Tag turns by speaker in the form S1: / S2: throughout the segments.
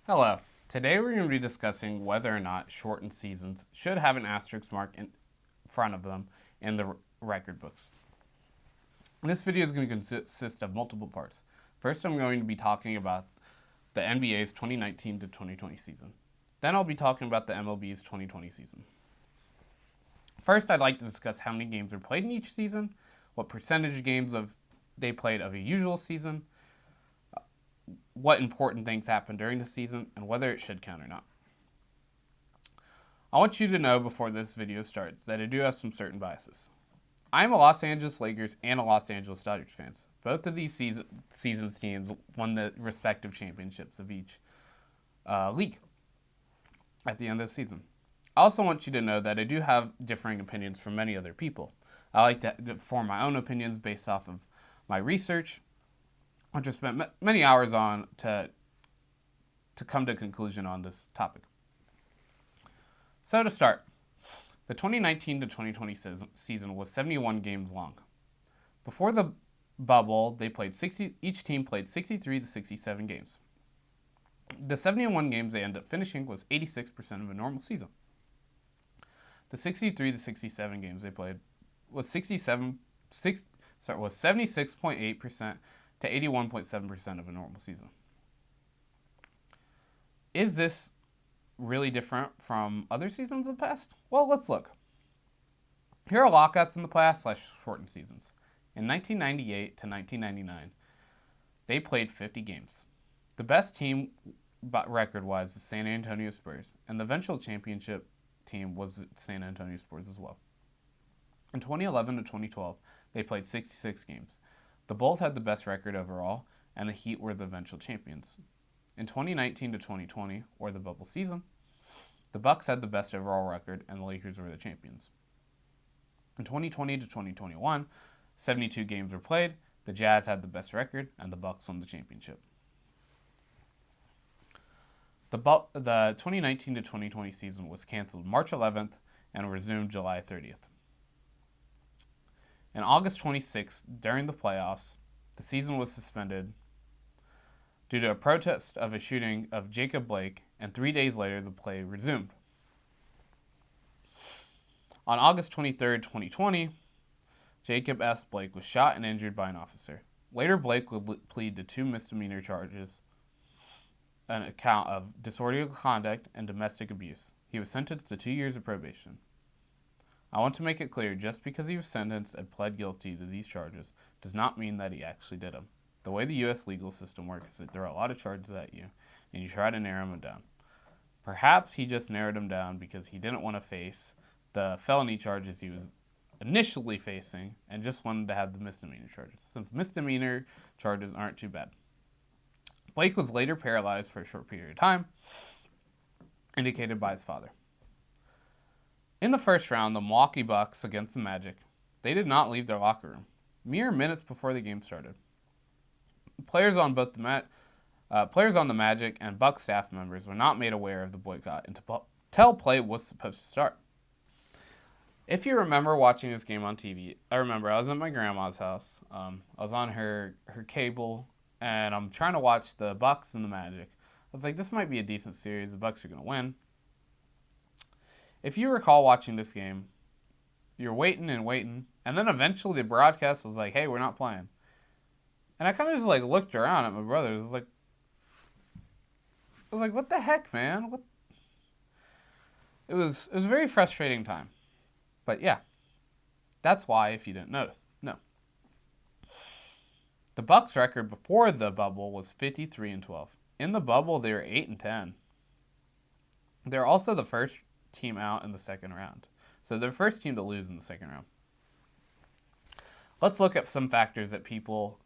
S1: Hello. Today we're going to be discussing whether or not shortened seasons should have an asterisk mark in front of them in the record books. This video is going to consist of multiple parts. First, I'm going to be talking about the NBA's 2019 to 2020 season. Then I'll be talking about the MLB's 2020 season. First, I'd like to discuss how many games are played in each season, what percentage of games they played of a usual season, what important things happened during the season, and whether it should count or not. I want you to know before this video starts that I do have some certain biases. I am a Los Angeles Lakers and a Los Angeles Dodgers fan. Both of these season's teams won the respective championships of each league at the end of the season. I also want you to know that I do have differing opinions from many other people. I like to form my own opinions based off of my research, which I spent many hours on to come to a conclusion on this topic. So to start, the 2019 to 2020 season was 71 games long. Before the bubble, each team played 63 to 67 games. The 71 games they ended up finishing was 86% of a normal season. The 63 to 67 games they played was 76.8% to 81.7% of a normal season. Is this really different from other seasons in the past? Well, let's look. Here are lockouts in the past / shortened seasons. In 1998 to 1999, they played 50 games. The best team record-wise is the San Antonio Spurs, and the eventual championship team was the San Antonio Spurs as well. In 2011 to 2012, they played 66 games. The Bulls had the best record overall, and the Heat were the eventual champions. In 2019 to 2020, or the bubble season, the Bucks had the best overall record, and the Lakers were the champions. In 2020 to 2021, 72 games were played, the Jazz had the best record, and the Bucks won the championship. The 2019 to 2020 season was canceled March 11th and resumed July 30th. On August 26th, during the playoffs, the season was suspended due to a protest of a shooting of Jacob Blake, and 3 days later, the play resumed. On August 23rd, 2020, Jacob S. Blake was shot and injured by an officer. Later, Blake would plead to 2 misdemeanor charges, an account of disorderly conduct and domestic abuse. He was sentenced to 2 years of probation. I want to make it clear, just because he was sentenced and pled guilty to these charges does not mean that he actually did them. The way the U.S. legal system works is that there are a lot of charges at you, and you try to narrow them down. Perhaps he just narrowed them down because he didn't want to face the felony charges he was initially facing and just wanted to have the misdemeanor charges, since misdemeanor charges aren't too bad. Blake was later paralyzed for a short period of time, indicated by his father. In the first round, the Milwaukee Bucks against the Magic, they did not leave their locker room. Mere minutes before the game started, players on the Magic and Bucks staff members were not made aware of the boycott until play was supposed to start. If you remember watching this game on TV, I remember I was at my grandma's house. I was on her cable, and I'm trying to watch the Bucks and the Magic. I was like, this might be a decent series. The Bucks are going to win. If you recall watching this game, you're waiting, and then eventually the broadcast was like, hey, we're not playing. And I kind of just looked around at my brothers. I was like, what the heck, man? What? It was a very frustrating time. But yeah, that's why, if you didn't notice. No. The Bucks record before the bubble was 53-12. In the bubble, they were 8-10. They're also the first team out in the second round. So they're the first team to lose in the second round. Let's look at some factors that people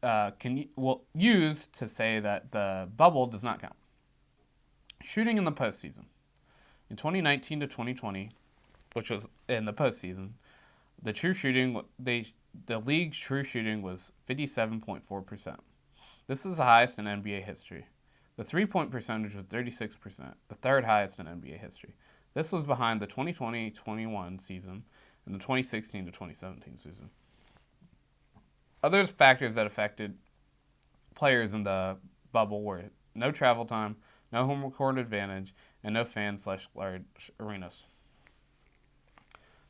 S1: will use to say that the bubble does not count. Shooting in the postseason. In 2019 to 2020, which was in the postseason, the league's true shooting was 57.4%. This is the highest in NBA history. The three-point percentage was 36%, the third highest in NBA history. This was behind the 2020-21 season and the 2016 to 2017 season. Other factors that affected players in the bubble were no travel time, no home court advantage, and no fan/large arenas.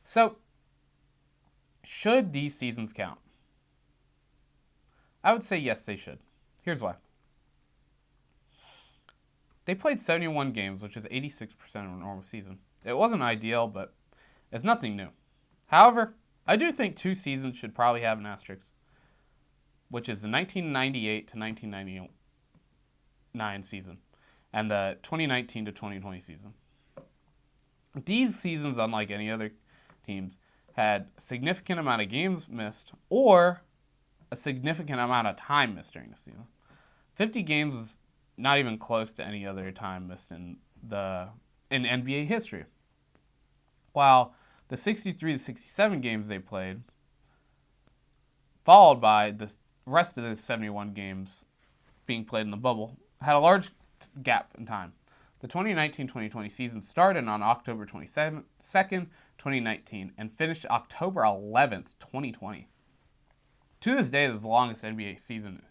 S1: So, should these seasons count? I would say yes, they should. Here's why. They played 71 games, which is 86% of a normal season. It wasn't ideal, but it's nothing new. However, I do think 2 seasons should probably have an asterisk, which is the 1998 to 1999 season and the 2019 to 2020 season. These seasons, unlike any other teams, had a significant amount of games missed or a significant amount of time missed during the season. 50 games was not even close to any other time missed in NBA history. While the 63 to 67 games they played, followed by the rest of the 71 games being played in the bubble, had a large gap in time. The 2019-2020 season started on October 22nd, 2019, and finished October 11th, 2020. To this day, this is the longest NBA season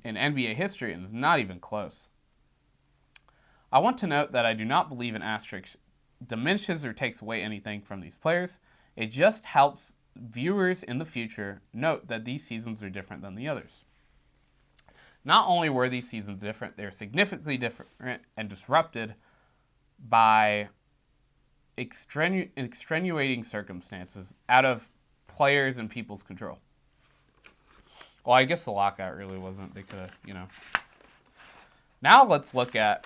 S1: in NBA history, and is not even close. I want to note that I do not believe an asterisk diminishes or takes away anything from these players. It just helps viewers in the future note that these seasons are different than the others. Not only were these seasons different, they were significantly different and disrupted by extenuating circumstances out of players and people's control. Well, I guess the lockout really wasn't. They could have, Now let's look at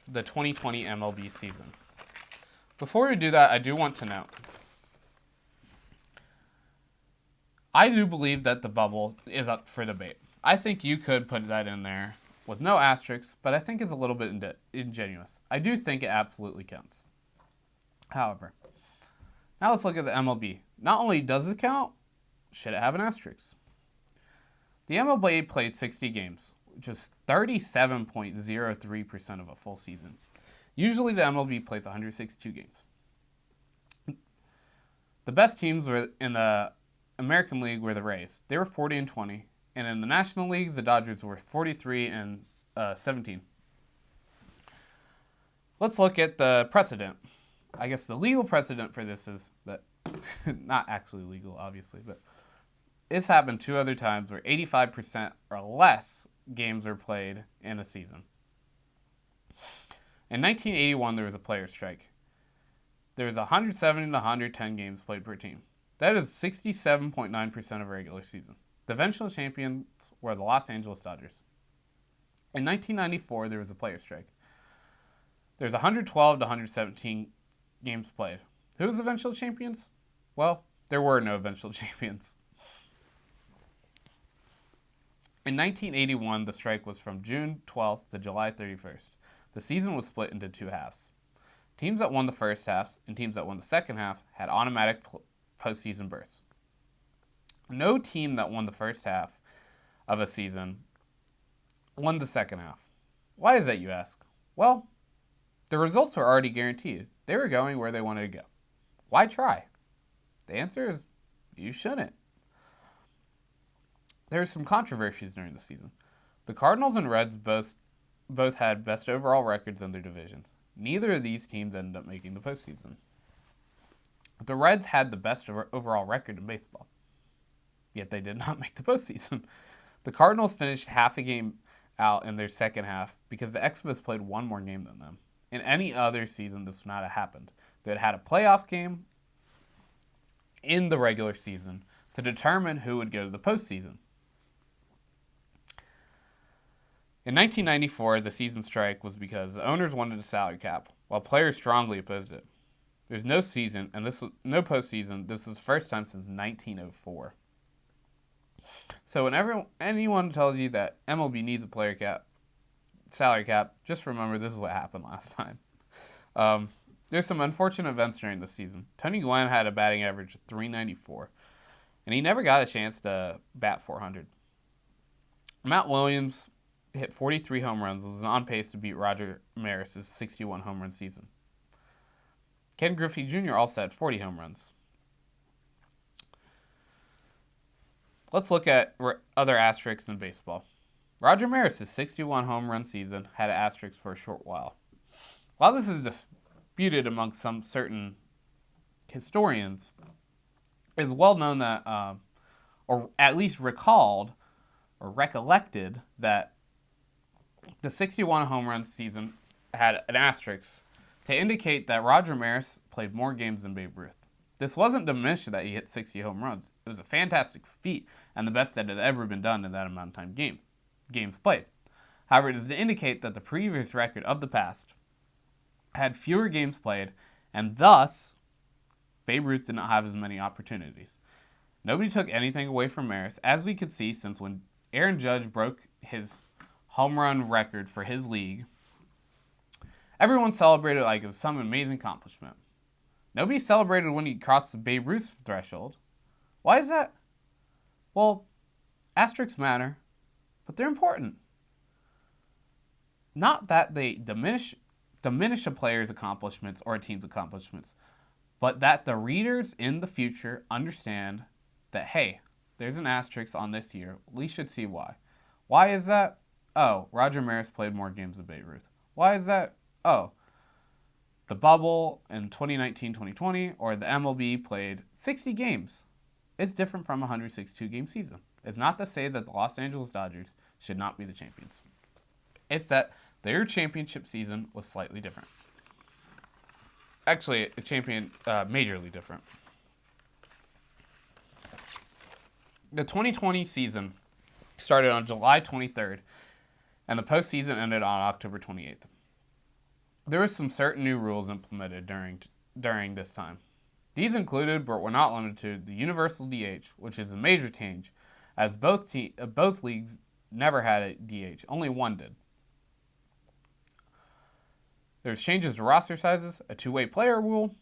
S1: the 2020 MLB season. Before we do that, I do want to note, I do believe that the bubble is up for debate. I think you could put that in there with no asterisks, but I think it's a little bit ingenuous. I do think it absolutely counts. However, now let's look at the MLB. Not only does it count, should it have an asterisk? The MLB played 60 games, which is 37.03% of a full season. Usually the MLB plays 162 games. The best teams were in the American League were the Rays. They were 40-20. And in the National League, the Dodgers were 43-17. Let's look at the precedent. I guess the legal precedent for this is that, not actually legal, obviously, but it's happened 2 other times where 85% or less games are played in a season. In 1981, there was a player strike. There was 170 to 110 games played per team. That is 67.9% of a regular season. The eventual champions were the Los Angeles Dodgers. In 1994, there was a player strike. There's 112 to 117 games played. Who was the eventual champions? Well, there were no eventual champions. In 1981, the strike was from June 12th to July 31st. The season was split into 2 halves. Teams that won the first half and teams that won the second half had automatic postseason berths. No team that won the first half of a season won the second half. Why is that, you ask? Well, the results are already guaranteed. They were going where they wanted to go. Why try? The answer is you shouldn't. There were some controversies during the season. The Cardinals and Reds both had best overall records in their divisions. Neither of these teams ended up making the postseason. The Reds had the best overall record in baseball, yet they did not make the postseason. The Cardinals finished half a game out in their second half because the Expos played 1 more game than them. In any other season, this would not have happened. They had a playoff game in the regular season to determine who would go to the postseason. In 1994, the season strike was because the owners wanted a salary cap, while players strongly opposed it. There's no season, and this was no postseason. This is the first time since 1904. So when anyone tells you that MLB needs a salary cap, just remember this is what happened last time. There's some unfortunate events during the season. Tony Gwynn had a batting average of .394, and he never got a chance to bat .400. Matt Williams hit 43 home runs and was on pace to beat Roger Maris's 61 home run season. Ken Griffey Jr. also had 40 home runs. Let's look at other asterisks in baseball. Roger Maris' 61 home run season had an asterisk for a short while. While this is disputed among some certain historians, it is well known that, or at least recalled or recollected, that the 61 home run season had an asterisk to indicate that Roger Maris played more games than Babe Ruth. This wasn't diminished that he hit 60 home runs. It was a fantastic feat and the best that had ever been done in that amount of time games played. However, it is to indicate that the previous record of the past had fewer games played, and thus Babe Ruth did not have as many opportunities. Nobody took anything away from Maris, as we could see, since when Aaron Judge broke his home run record for his league, everyone celebrated like it was some amazing accomplishment. Nobody celebrated when he crossed the Babe Ruth threshold. Why is that? Well, asterisks matter, but they're important. Not that they diminish a player's accomplishments or a team's accomplishments, but that the readers in the future understand that, hey, there's an asterisk on this year. We should see why. Why is that? Oh, Roger Maris played more games than Babe Ruth. Why is that? Oh, the bubble in 2019-2020 or the MLB played 60 games. It's different from a 162-game season. It's not to say that the Los Angeles Dodgers should not be the champions. It's that their championship season was slightly different. Actually, majorly different. The 2020 season started on July 23rd, and the postseason ended on October 28th. There were some certain new rules implemented during this time. These included, but were not limited to, the universal DH, which is a major change, as both leagues never had a DH. Only one did. There's changes to roster sizes, a two-way player rule,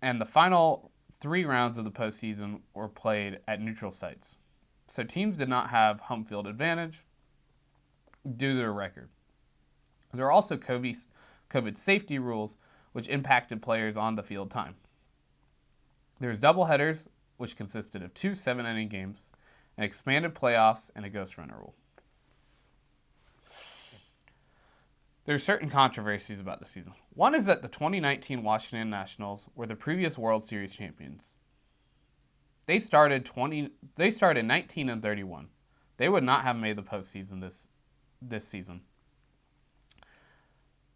S1: and the final 3 rounds of the postseason were played at neutral sites. So teams did not have home field advantage due to their record. There are also COVID safety rules, which impacted players on the field time. There's doubleheaders, which consisted of 2 7-inning games, an expanded playoffs, and a ghost runner rule. There are certain controversies about the season. One is that the 2019 Washington Nationals were the previous World Series champions. They started 19-31. They would not have made the postseason this season.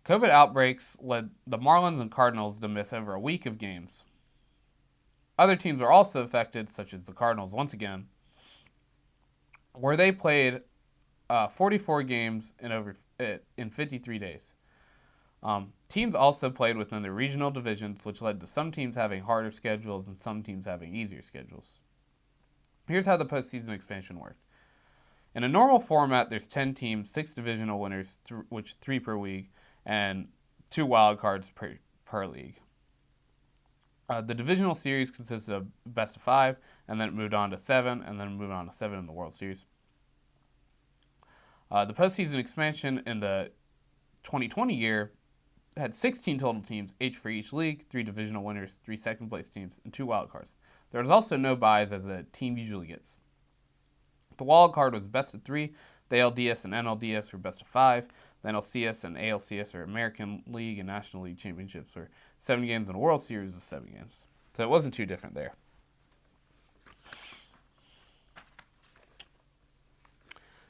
S1: COVID outbreaks led the Marlins and Cardinals to miss over a week of games. Other teams were also affected, such as the Cardinals once again, where they played 44 games in 53 days. Teams also played within the regional divisions, which led to some teams having harder schedules and some teams having easier schedules. Here's how the postseason expansion worked. In a normal format, there's 10 teams, 6 divisional winners, which 3 per league, and 2 wild cards per league. The divisional series consisted of best of 5, and then it moved on to 7, and then it moved on to 7 in the World Series. The postseason expansion in the 2020 year had 16 total teams, 8 for each league, 3 divisional winners, 3 second-place teams, and 2 wild cards. There was also no byes as a team usually gets. The wild card was best of 3. The LDS and NLDS were best of 5. The NLCS and ALCS are American League and National League Championships were 7 games, and the World Series was 7 games. So it wasn't too different there.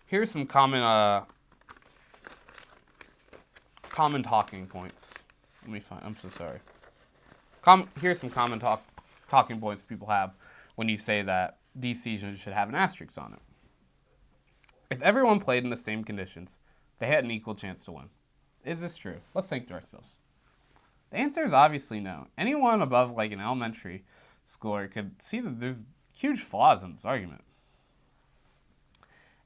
S1: Here's some common talking points. Let me find. I'm so sorry. Here's some common talking points people have when you say that these seasons should have an asterisk on it. If everyone played in the same conditions, they had an equal chance to win. Is this true? Let's think to ourselves. The answer is obviously no. Anyone above like an elementary schooler could see that there's huge flaws in this argument.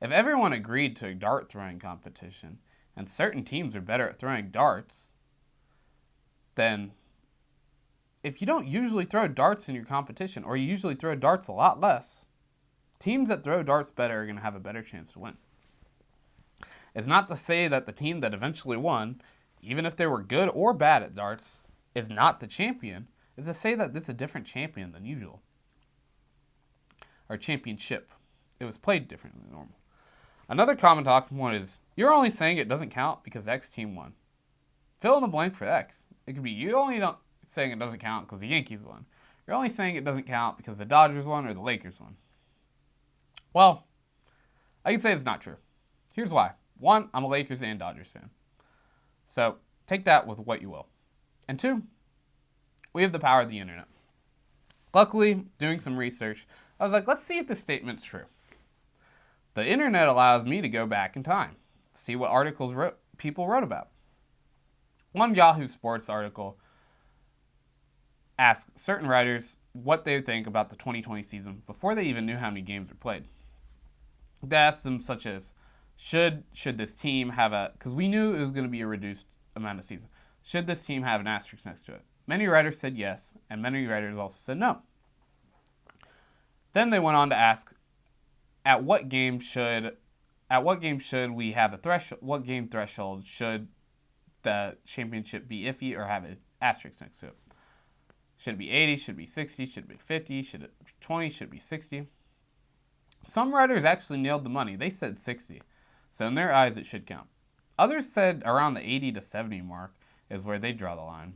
S1: If everyone agreed to a dart throwing competition, and certain teams are better at throwing darts, then if you don't usually throw darts in your competition, or you usually throw darts a lot less, teams that throw darts better are going to have a better chance to win. It's not to say that the team that eventually won, even if they were good or bad at darts, is not the champion. It's to say that it's a different champion than usual. Or championship. It was played differently than normal. Another common talking point is, you're only saying it doesn't count because X team won. Fill in the blank for X. It could be you only don't saying it doesn't count because the Yankees won. You're only saying it doesn't count because the Dodgers won or the Lakers won. Well, I can say it's not true. Here's why. One, I'm a Lakers and Dodgers fan. So take that with what you will. And two, we have the power of the internet. Luckily, doing some research, I was like, let's see if this statement's true. The internet allows me to go back in time, see what articles people wrote about. One Yahoo Sports article asked certain writers what they think about the 2020 season before they even knew how many games were played. They asked them such as, should this team have because we knew it was going to be a reduced amount of season, should this team have an asterisk next to it? Many writers said yes, and many writers also said no. Then they went on to ask, at what game should we have a threshold? What game threshold should the championship be iffy or have an asterisk next to it? Should it be 80? Should it be 60? Should it be 50? Should it be 20? Should it be 60? Some writers actually nailed the money. They said 60. So in their eyes, it should count. Others said around the 80 to 70 mark is where they draw the line.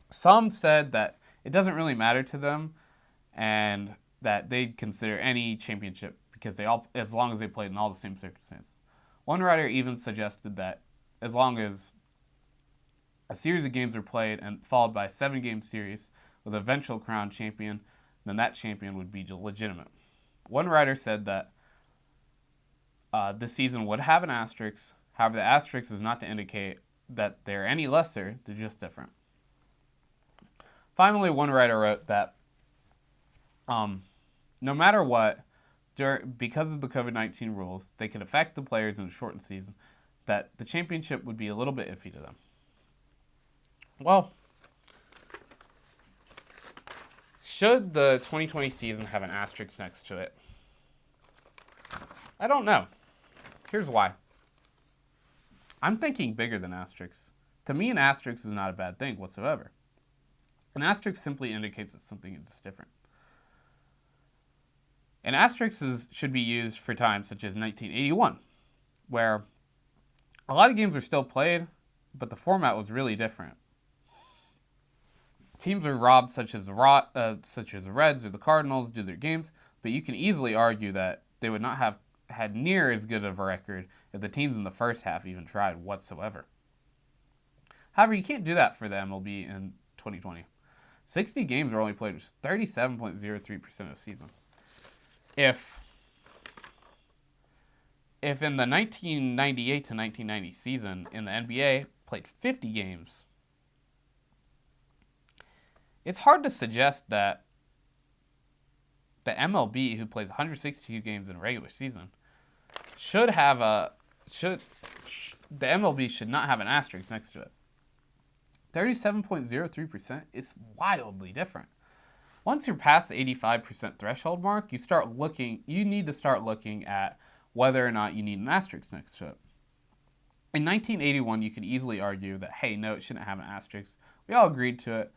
S1: Some said that it doesn't really matter to them and that they'd consider any championship because as long as they played in all the same circumstances. One writer even suggested that as long as a series of games are played and followed by a 7-game series with an eventual crowned champion, then that champion would be legitimate. One writer said that this season would have an asterisk. However, the asterisk is not to indicate that they're any lesser, they're just different. Finally, one writer wrote that no matter what, because of the COVID-19 rules, they could affect the players in a shortened season, that the championship would be a little bit iffy to them. Well, should the 2020 season have an asterisk next to it? I don't know. Here's why. I'm thinking bigger than asterisks. To me, an asterisk is not a bad thing whatsoever. An asterisk simply indicates that something is different. An asterisk should be used for times such as 1981, where a lot of games were still played, but the format was really different. Teams were robbed, such as the Reds or the Cardinals, do their games, but you can easily argue that they would not have had near as good of a record if the teams in the first half even tried whatsoever. However, you can't do that for the MLB in 2020. 60 games were only played, which is 37.03% of the season. If in the 1998 to 1990 season in the NBA played 50 games, it's hard to suggest that the MLB, who plays 162 games in a regular season, the MLB should not have an asterisk next to it. 37.03% is wildly different. Once you're past the 85% threshold mark, you need to start looking at whether or not you need an asterisk next to it. In 1981, you could easily argue that, hey, no, it shouldn't have an asterisk. We all agreed to it.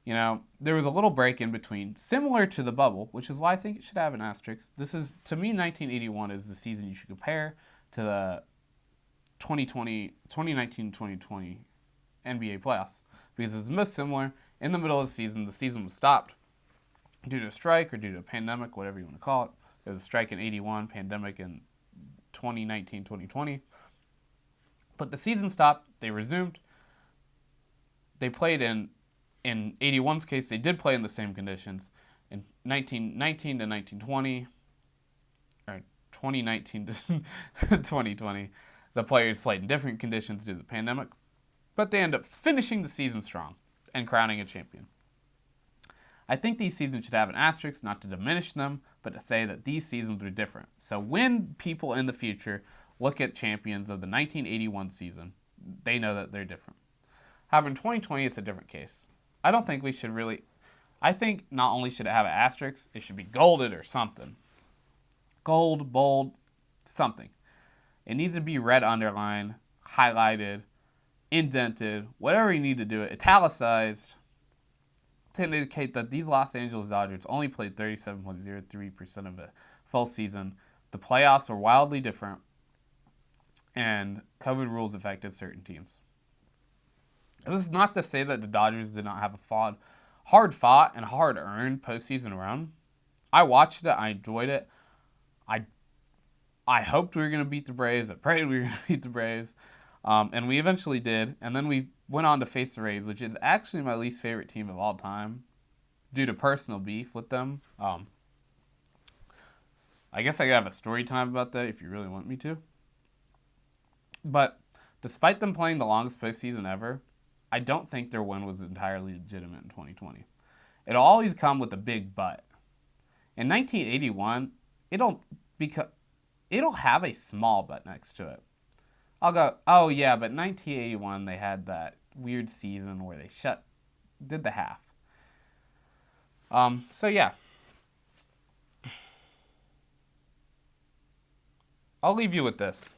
S1: You know, there was a little break in between, similar to the bubble, which is why I think it should have an asterisk. To me, 1981 is the season you should compare to the 2019-2020 NBA playoffs, because it's most similar. In the middle of the season was stopped due to a strike or due to a pandemic, whatever you want to call it. There was a strike in 81, pandemic in 2019-2020. But the season stopped. They resumed. They played in 81's case, they did play in the same conditions. In 1919 to 1920, or 2019 to 2020, the players played in different conditions due to the pandemic. But they end up finishing the season strong and crowning a champion. I think these seasons should have an asterisk, not to diminish them, but to say that these seasons are different. So when people in the future look at champions of the 1981 season, they know that they're different. However, in 2020, it's a different case. I don't think we should really... I think not only should it have an asterisk, it should be golded or something. Gold, bold, something. It needs to be red underlined, highlighted, indented, whatever you need to do it, italicized, to indicate that these Los Angeles Dodgers only played 37.03% of a full season. The playoffs were wildly different, and COVID rules affected certain teams. This is not to say that the Dodgers did not have a hard-fought and hard-earned postseason run. I watched it. I enjoyed it. I hoped we were going to beat the Braves. I prayed we were going to beat the Braves. And we eventually did. And then we went on to face the Rays, which is actually my least favorite team of all time due to personal beef with them. I guess I could have a story time about that if you really want me to. But despite them playing the longest postseason ever, I don't think their win was entirely legitimate in 2020. It'll always come with a big but. In 1981, it'll have a small but next to it. I'll go, oh yeah, but 1981 they had that weird season where they did the half. So yeah. I'll leave you with this.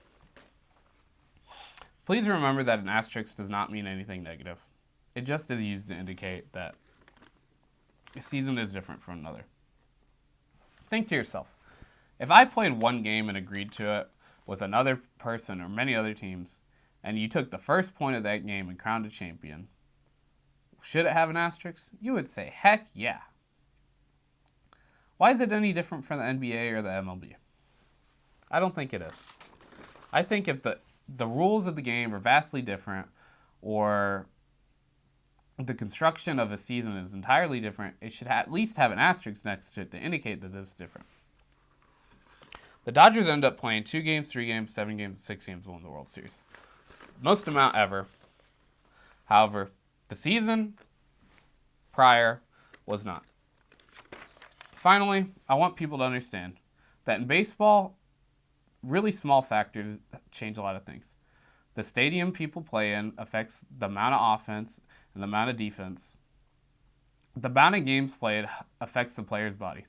S1: Please remember that an asterisk does not mean anything negative. It just is used to indicate that a season is different from another. Think to yourself, if I played one game and agreed to it with another person or many other teams, and you took the first point of that game and crowned a champion, should it have an asterisk? You would say, heck yeah. Why is it any different from the NBA or the MLB? I don't think it is. I think if the rules of the game are vastly different, or the construction of a season is entirely different, it should at least have an asterisk next to it to indicate that this is different. The Dodgers ended up playing 2 games, 3 games, 7 games, and 6 games to win the World Series. Most amount ever. However, the season prior was not. Finally, I want people to understand that in baseball, really small factors change a lot of things. The stadium people play in affects the amount of offense and the amount of defense. The amount of games played affects the player's body.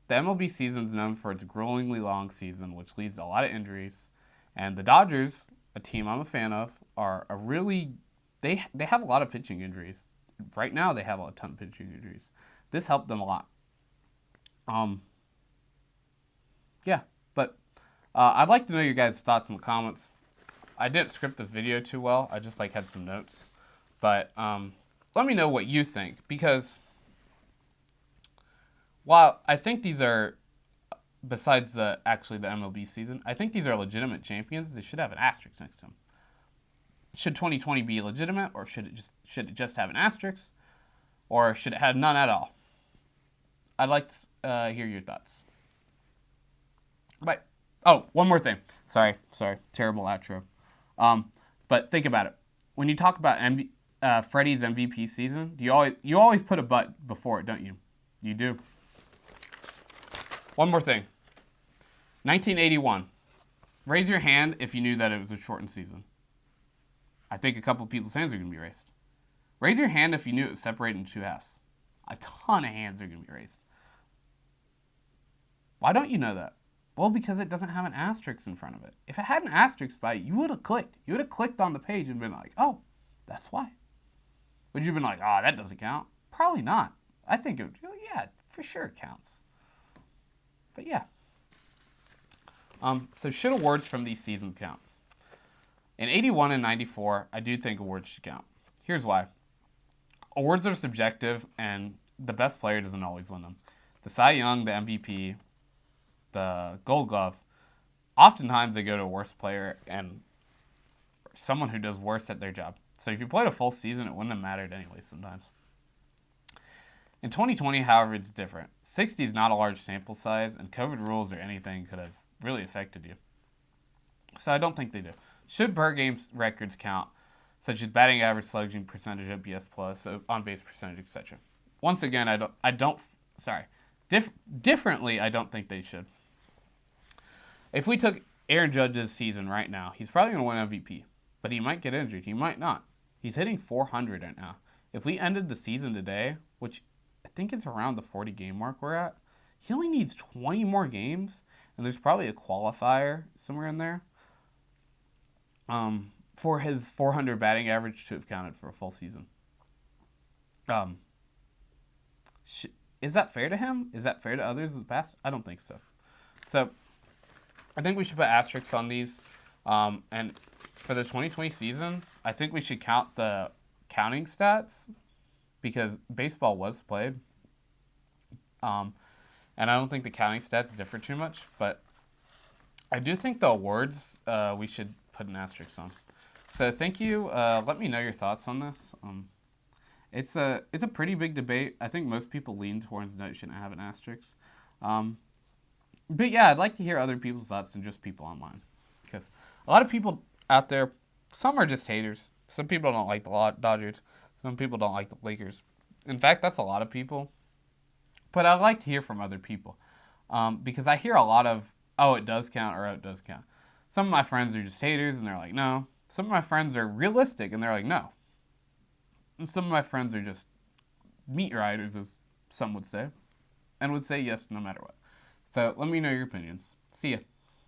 S1: The MLB season is known for its gruelingly long season, which leads to a lot of injuries. And the Dodgers, a team I'm a fan of, are they have a lot of pitching injuries. Right now, they have a ton of pitching injuries. This helped them a lot. Yeah, but I'd like to know your guys' thoughts in the comments. I didn't script this video too well. I just had some notes. But let me know what you think, because while I think these are, besides the MLB season, I think these are legitimate champions. They should have an asterisk next to them. Should 2020 be legitimate, or should it just have an asterisk, or should it have none at all? I'd like to hear your thoughts. Bye. Oh, one more thing. Sorry, terrible outro. But think about it. When you talk about Freddie's MVP season, you always put a but before it, don't you? You do. One more thing. 1981. Raise your hand if you knew that it was a shortened season. I think a couple of people's hands are going to be raised. Raise your hand if you knew it was separated into 2 halves. A ton of hands are going to be raised. Why don't you know that? Well, because it doesn't have an asterisk in front of it. If it had an asterisk by it, you would have clicked. You would have clicked on the page and been like, oh, that's why. Would you have been like, oh, that doesn't count? Probably not. I think it would, yeah, for sure it counts. But yeah. So should awards from these seasons count? In 81 and 94, I do think awards should count. Here's why. Awards are subjective, and the best player doesn't always win them. The Cy Young, the MVP, the Gold Glove, oftentimes they go to a worse player and someone who does worse at their job. So if you played a full season, it wouldn't have mattered anyway sometimes. In 2020, however, it's different. 60 is not a large sample size, and COVID rules or anything could have really affected you. So I don't think they do. Should per game records count, such as batting average, slugging percentage, OPS plus, on base percentage, etc.? Once again, differently, I don't think they should. If we took Aaron Judge's season right now, he's probably going to win MVP, but he might get injured. He might not. He's hitting 400 right now. If we ended the season today, which I think it's around the 40-game mark we're at, he only needs 20 more games, and there's probably a qualifier somewhere in there for his 400 batting average to have counted for a full season. Is that fair to him? Is that fair to others in the past? I don't think so. So I think we should put asterisks on these. And for the 2020 season, I think we should count the counting stats because baseball was played. And I don't think the counting stats differ too much, but I do think the awards we should put an asterisk on. So thank you. Let me know your thoughts on this. It's a pretty big debate. I think most people lean towards no, it shouldn't have an asterisk. But yeah, I'd like to hear other people's thoughts than just people online, because a lot of people out there, some are just haters. Some people don't like the Dodgers. Some people don't like the Lakers. In fact, that's a lot of people. But I'd like to hear from other people, because I hear a lot of, oh, it does count, or oh, it does count. Some of my friends are just haters, and they're like, no. Some of my friends are realistic, and they're like, no. And some of my friends are just meat riders, as some would say, and would say yes no matter what. So let me know your opinions. See ya.